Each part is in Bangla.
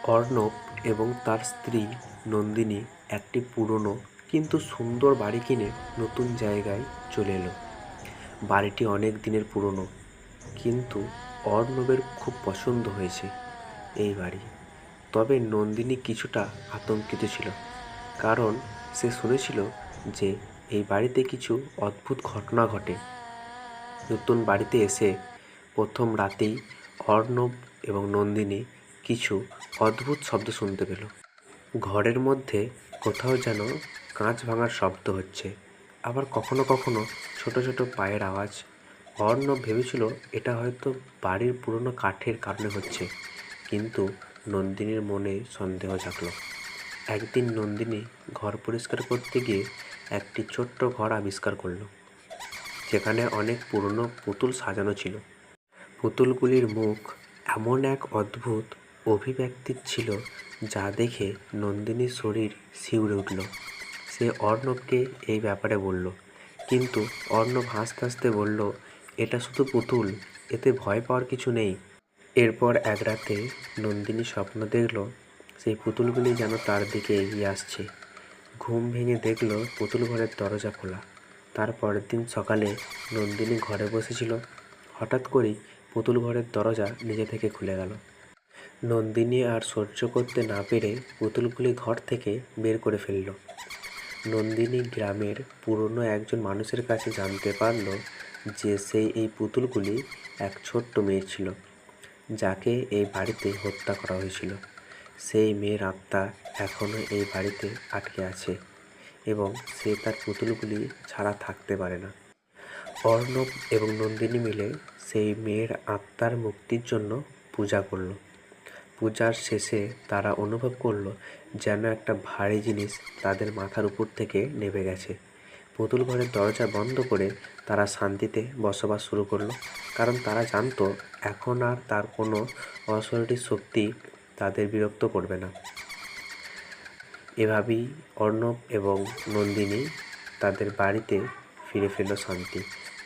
অর্ণব এবং তার স্ত্রী নন্দিনী একটি পুরনো কিন্তু সুন্দর বাড়ি কিনে নতুন জায়গায় চলে এলো। বাড়িটি অনেক দিনের পুরনো, কিন্তু অর্ণবের খুব পছন্দ হয়েছে এই বাড়ি। তবে নন্দিনী কিছুটা আতঙ্কিত ছিল, কারণ সে শুনেছিল যে এই বাড়িতে কিছু অদ্ভুত ঘটনা ঘটে। নতুন বাড়িতে এসে প্রথম রাতেই অর্ণব এবং নন্দিনী কিছু অদ্ভুত শব্দ শুনতে পেল। ঘরের মধ্যে কোথাও যেন কাঁচ ভাঙার শব্দ হচ্ছে, আবার কখনো কখনো ছোট ছোট পায়ের আওয়াজ। অর্ণব ভেবেছিল এটা হয়তো বাড়ির পুরনো কাঠের কারণে হচ্ছে, কিন্তু নন্দিনীর মনে সন্দেহ জাগল। একদিন নন্দিনী ঘর পরিষ্কার করতে গিয়ে একটি ছোট্ট ঘর আবিষ্কার করলো, যেখানে অনেক পুরনো পুতুল সাজানো ছিল। পুতুলগুলির মুখ এমন এক অদ্ভুত অভিব্যক্তির ছিল যা দেখে নন্দিনীর শরীর শিউরে উঠল। সে অর্ণবকে এই ব্যাপারে বলল, কিন্তু অর্ণব হাসতে হাসতে বলল, এটা শুধু পুতুল, এতে ভয় পাওয়ার কিছু নেই। এরপর এক রাতে নন্দিনী স্বপ্ন দেখল সেই পুতুলগুলি যেন তার দিকে এগিয়ে আসছে। ঘুম ভেঙে দেখল পুতুল ঘরের দরজা খোলা। তার পরের দিন সকালে নন্দিনী ঘরে বসেছিল, হঠাৎ করেই পুতুল ঘরের দরজা নিজে থেকে খুলে গেল। নন্দিনী আর সহ্য করতে না পেরে পুতুলগুলি ঘর থেকে বের করে ফেলল। নন্দিনী গ্রামের পুরনো একজন মানুষের কাছে জানতে পারল যে এই পুতুলগুলি এক ছোট্ট মেয়ে ছিল, যাকে এই বাড়িতে হত্যা করা হয়েছিল। সেই মেয়ের আত্মা এখনও এই বাড়িতে আটকে আছে এবং সে তার পুতুলগুলি ছাড়া থাকতে পারে না। অর্ণব এবং নন্দিনী মিলে সেই মেয়ের আত্মার মুক্তির জন্য পূজা করল। পূজার শেষে তারা অনুভব করল যেন একটা ভারী জিনিস তাদের মাথার উপর থেকে নেমে গেছে। পুতুল ঘরের দরজা বন্ধ করে তারা শান্তিতে বসবাস শুরু করলো, কারণ তারা জানতো এখন আর তার কোনো অশরীরী শক্তি তাদের বিরক্ত করবে না। এভাবেই অর্ণব এবং নন্দিনী তাদের বাড়িতে ফিরে পেল শান্তি।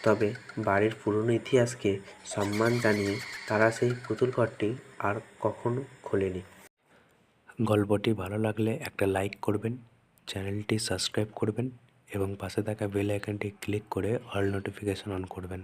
তবে বাড়ির পুরনো ইতিহাসকে সম্মান জানিয়ে তারা সেই পুতুল ঘরটি আর কখনো খোলেনি। গল্পটি ভালো লাগলে একটা লাইক করবেন, চ্যানেলটি সাবস্ক্রাইব করবেন এবং পাশে থাকা বেল আইকনটি ক্লিক করে অল নোটিফিকেশন অন করবেন।